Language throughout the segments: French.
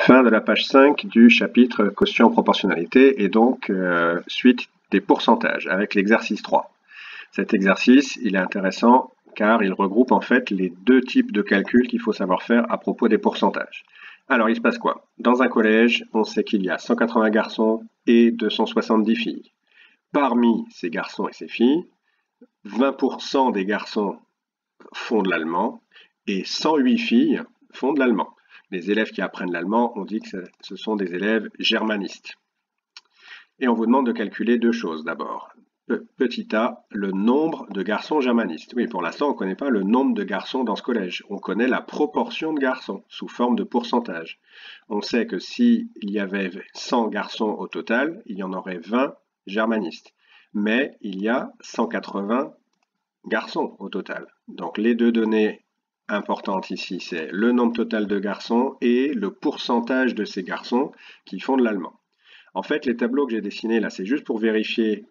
Fin de la page 5 du chapitre quotient proportionnalité et donc suite des pourcentages avec l'exercice 3. Cet exercice, il est intéressant car il regroupe en fait les deux types de calculs qu'il faut savoir faire à propos des pourcentages. Alors il se passe quoi? Dans un collège, on sait qu'il y a 180 garçons et 270 filles. Parmi ces garçons et ces filles, 20% des garçons font de l'allemand et 108 filles font de l'allemand. Les élèves qui apprennent l'allemand, on dit que ce sont des élèves germanistes. Et on vous demande de calculer deux choses d'abord. Petit a, le nombre de garçons germanistes. Oui, pour l'instant, on ne connaît pas le nombre de garçons dans ce collège. On connaît la proportion de garçons sous forme de pourcentage. On sait que s'il y avait 100 garçons au total, il y en aurait 20 germanistes. Mais il y a 180 garçons au total. Donc les deux données importantes ici, c'est le nombre total de garçons et le pourcentage de ces garçons qui font de l'allemand. En fait, les tableaux que j'ai dessinés là, c'est juste pour vérifier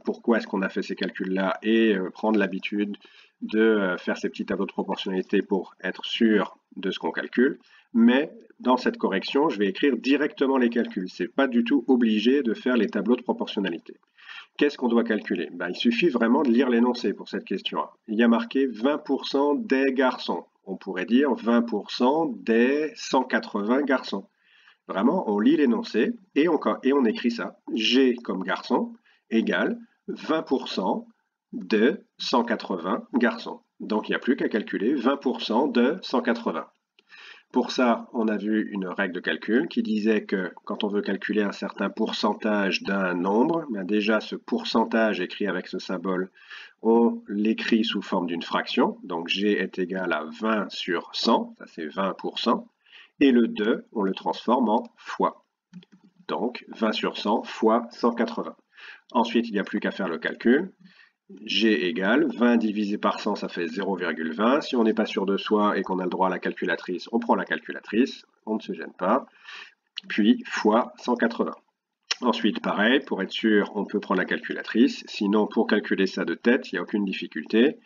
pourquoi est-ce qu'on a fait ces calculs-là et prendre l'habitude de faire ces petits tableaux de proportionnalité pour être sûr de ce qu'on calcule. Mais dans cette correction, je vais écrire directement les calculs. Ce n'est pas du tout obligé de faire les tableaux de proportionnalité. Qu'est-ce qu'on doit calculer? Il suffit vraiment de lire l'énoncé pour cette question. Il y a marqué 20% des garçons. On pourrait dire 20% des 180 garçons. Vraiment, on lit l'énoncé et on écrit ça. G comme garçon égale 20% de 180 garçons. Donc, il n'y a plus qu'à calculer 20% de 180. Pour ça, on a vu une règle de calcul qui disait que quand on veut calculer un certain pourcentage d'un nombre, déjà ce pourcentage écrit avec ce symbole, on l'écrit sous forme d'une fraction. Donc G est égal à 20 sur 100, ça c'est 20%. Et le 2, on le transforme en fois. Donc 20 sur 100 fois 180. Ensuite, il n'y a plus qu'à faire le calcul. G égale 20 divisé par 100, ça fait 0,20. Si on n'est pas sûr de soi et qu'on a le droit à la calculatrice, on prend la calculatrice, on ne se gêne pas. Puis fois 180. Ensuite, pareil, pour être sûr, on peut prendre la calculatrice. Sinon, pour calculer ça de tête, il n'y a aucune difficulté.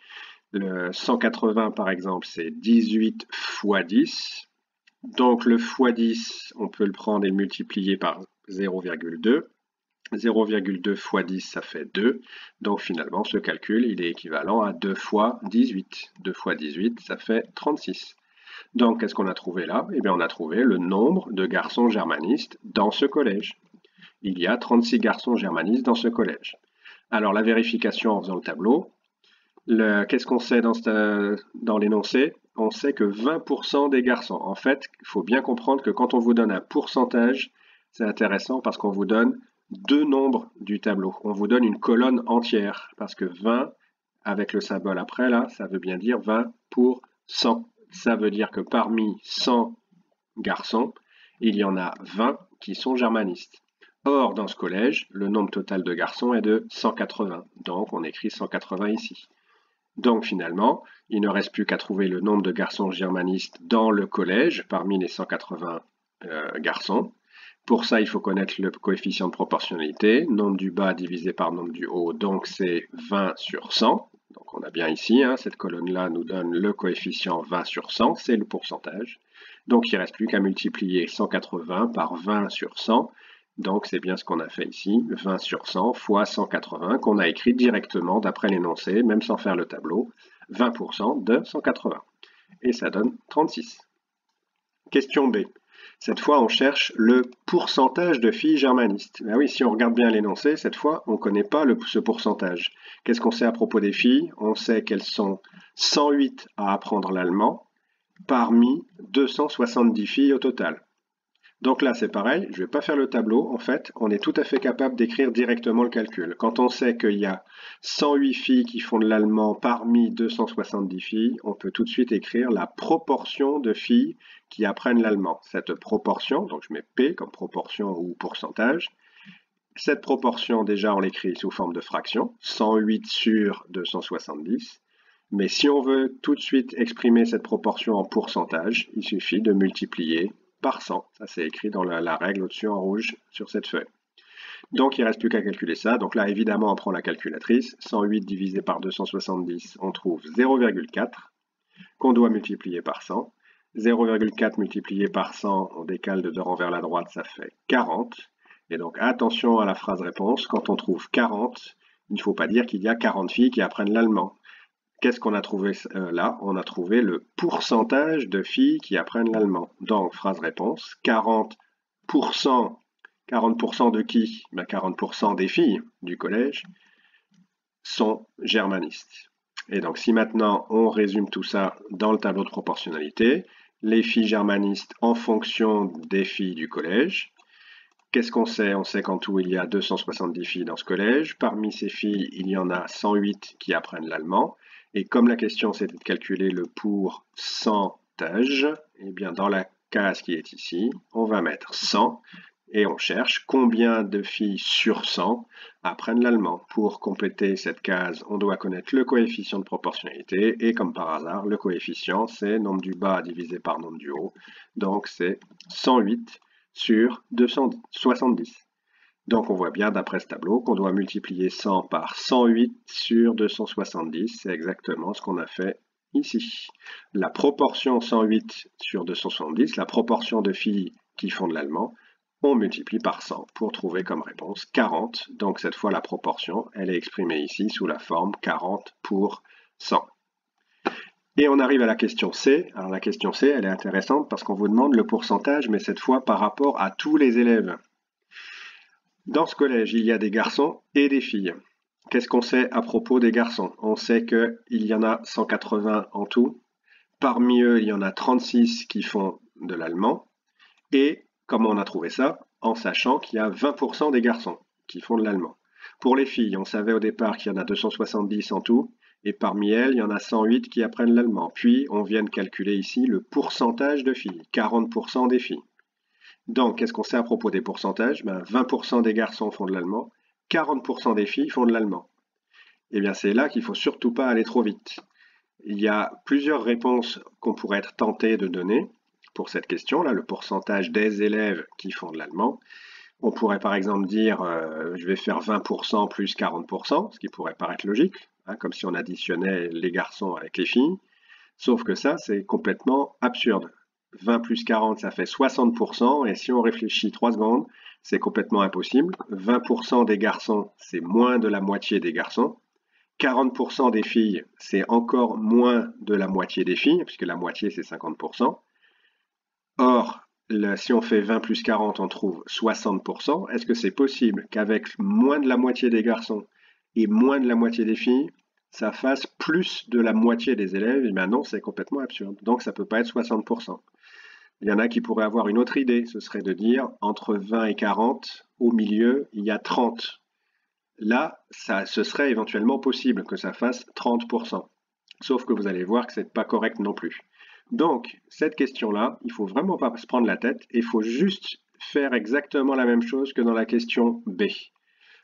Le 180, par exemple, c'est 18 fois 10. Donc le fois 10, on peut le prendre et le multiplier par 0,2. 0,2 fois 10, ça fait 2. Donc finalement, ce calcul, il est équivalent à 2 fois 18. 2 fois 18, ça fait 36. Donc, qu'est-ce qu'on a trouvé là? Eh bien, on a trouvé le nombre de garçons germanistes dans ce collège. Il y a 36 garçons germanistes dans ce collège. Alors, la vérification en faisant le tableau, qu'est-ce qu'on sait dans l'énoncé? On sait que 20% des garçons. En fait, il faut bien comprendre que quand on vous donne un pourcentage, c'est intéressant parce qu'on vous donne deux nombres du tableau. On vous donne une colonne entière parce que 20, avec le symbole après, là, ça veut bien dire 20 pour 100. Ça veut dire que parmi 100 garçons, il y en a 20 qui sont germanistes. Or, dans ce collège, le nombre total de garçons est de 180. Donc, on écrit 180 ici. Donc, finalement, il ne reste plus qu'à trouver le nombre de garçons germanistes dans le collège parmi les 180 garçons. Pour ça, il faut connaître le coefficient de proportionnalité, nombre du bas divisé par nombre du haut, donc c'est 20 sur 100. Donc on a bien ici, cette colonne-là nous donne le coefficient 20 sur 100, c'est le pourcentage. Donc il ne reste plus qu'à multiplier 180 par 20 sur 100. Donc c'est bien ce qu'on a fait ici, 20 sur 100 fois 180, qu'on a écrit directement d'après l'énoncé, même sans faire le tableau, 20% de 180. Et ça donne 36. Question B. Cette fois, on cherche le pourcentage de filles germanistes. Ben oui, si on regarde bien l'énoncé, cette fois, on ne connaît pas ce pourcentage. Qu'est-ce qu'on sait à propos des filles? On sait qu'elles sont 108 à apprendre l'allemand parmi 270 filles au total. Donc là, c'est pareil, je ne vais pas faire le tableau. En fait, on est tout à fait capable d'écrire directement le calcul. Quand on sait qu'il y a 108 filles qui font de l'allemand parmi 270 filles, on peut tout de suite écrire la proportion de filles qui apprennent l'allemand. Cette proportion, donc je mets P comme proportion ou pourcentage. Cette proportion, déjà, on l'écrit sous forme de fraction, 108 sur 270. Mais si on veut tout de suite exprimer cette proportion en pourcentage, il suffit de multiplier par 100. Ça, c'est écrit dans la règle au-dessus en rouge sur cette feuille. Donc, il ne reste plus qu'à calculer ça. Donc là, évidemment, on prend la calculatrice. 108 divisé par 270, on trouve 0,4 qu'on doit multiplier par 100. 0,4 multiplié par 100, on décale de 2 rangs vers la droite, ça fait 40. Et donc attention à la phrase réponse, quand on trouve 40, il ne faut pas dire qu'il y a 40 filles qui apprennent l'allemand. Qu'est-ce qu'on a trouvé là? On a trouvé le pourcentage de filles qui apprennent l'allemand. Donc, phrase réponse, 40%, 40% de qui? 40% des filles du collège sont germanistes. Et donc, si maintenant on résume tout ça dans le tableau de proportionnalité, les filles germanistes en fonction des filles du collège, qu'est-ce qu'on sait? On sait qu'en tout, il y a 270 filles dans ce collège. Parmi ces filles, il y en a 108 qui apprennent l'allemand. Et comme la question c'était de calculer le pourcentage, eh bien dans la case qui est ici, on va mettre 100 et on cherche combien de filles sur 100 apprennent l'allemand. Pour compléter cette case, on doit connaître le coefficient de proportionnalité et comme par hasard, le coefficient c'est nombre du bas divisé par nombre du haut. Donc c'est 108 sur 270. Donc on voit bien d'après ce tableau qu'on doit multiplier 100 par 108 sur 270. C'est exactement ce qu'on a fait ici. La proportion 108 sur 270, la proportion de filles qui font de l'allemand, on multiplie par 100 pour trouver comme réponse 40. Donc cette fois la proportion, elle est exprimée ici sous la forme 40 pour 100. Et on arrive à la question C. Alors la question C, elle est intéressante parce qu'on vous demande le pourcentage, mais cette fois par rapport à tous les élèves. Dans ce collège, il y a des garçons et des filles. Qu'est-ce qu'on sait à propos des garçons? On sait qu'il y en a 180 en tout. Parmi eux, il y en a 36 qui font de l'allemand. Et comment on a trouvé ça? En sachant qu'il y a 20% des garçons qui font de l'allemand. Pour les filles, on savait au départ qu'il y en a 270 en tout. Et parmi elles, il y en a 108 qui apprennent l'allemand. Puis, on vient de calculer ici le pourcentage de filles, 40% des filles. Donc, qu'est-ce qu'on sait à propos des pourcentages? 20% des garçons font de l'allemand, 40% des filles font de l'allemand. Eh bien, c'est là qu'il ne faut surtout pas aller trop vite. Il y a plusieurs réponses qu'on pourrait être tenté de donner pour cette question-là, le pourcentage des élèves qui font de l'allemand. On pourrait par exemple dire, je vais faire 20% plus 40%, ce qui pourrait paraître logique, hein, comme si on additionnait les garçons avec les filles. Sauf que ça, c'est complètement absurde. 20 plus 40, ça fait 60%, et si on réfléchit 3 secondes, c'est complètement impossible. 20% des garçons, c'est moins de la moitié des garçons. 40% des filles, c'est encore moins de la moitié des filles, puisque la moitié, c'est 50%. Or, si on fait 20 plus 40, on trouve 60%. Est-ce que c'est possible qu'avec moins de la moitié des garçons et moins de la moitié des filles, ça fasse plus de la moitié des élèves? Et bien non, c'est complètement absurde. Donc ça ne peut pas être 60%. Il y en a qui pourraient avoir une autre idée, ce serait de dire entre 20 et 40, au milieu, il y a 30. Là, ce serait éventuellement possible que ça fasse 30%. Sauf que vous allez voir que ce n'est pas correct non plus. Donc, cette question-là, il ne faut vraiment pas se prendre la tête, il faut juste faire exactement la même chose que dans la question B.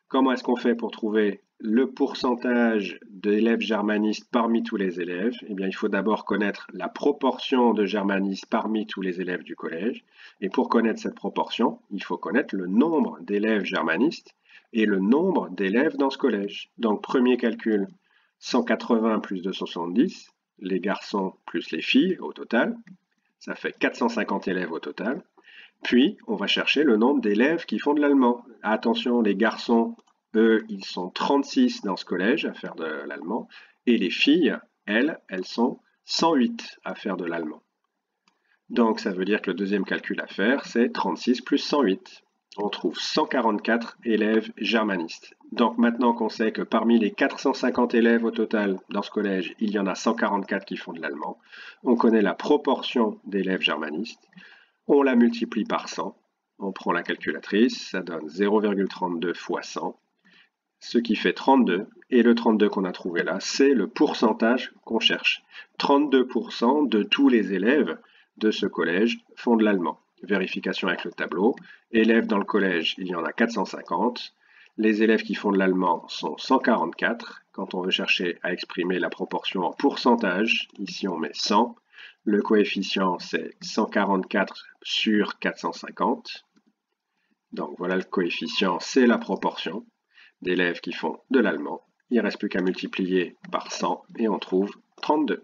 Comment est-ce qu'on fait pour trouver le pourcentage d'élèves germanistes parmi tous les élèves? Eh bien, il faut d'abord connaître la proportion de germanistes parmi tous les élèves du collège. Et pour connaître cette proportion, il faut connaître le nombre d'élèves germanistes et le nombre d'élèves dans ce collège. Donc, premier calcul, 180 plus 270, les garçons plus les filles au total. Ça fait 450 élèves au total. Puis, on va chercher le nombre d'élèves qui font de l'allemand. Attention, les garçons, eux, ils sont 36 dans ce collège à faire de l'allemand. Et les filles, elles sont 108 à faire de l'allemand. Donc, ça veut dire que le deuxième calcul à faire, c'est 36 plus 108. On trouve 144 élèves germanistes. Donc, maintenant qu'on sait que parmi les 450 élèves au total dans ce collège, il y en a 144 qui font de l'allemand, on connaît la proportion d'élèves germanistes. On la multiplie par 100, on prend la calculatrice, ça donne 0,32 fois 100, ce qui fait 32, et le 32 qu'on a trouvé là, c'est le pourcentage qu'on cherche. 32% de tous les élèves de ce collège font de l'allemand. Vérification avec le tableau. Élèves dans le collège, il y en a 450. Les élèves qui font de l'allemand sont 144. Quand on veut chercher à exprimer la proportion en pourcentage, ici on met 100. Le coefficient, c'est 144 sur 450. Donc voilà le coefficient, c'est la proportion d'élèves qui font de l'allemand. Il ne reste plus qu'à multiplier par 100 et on trouve 32.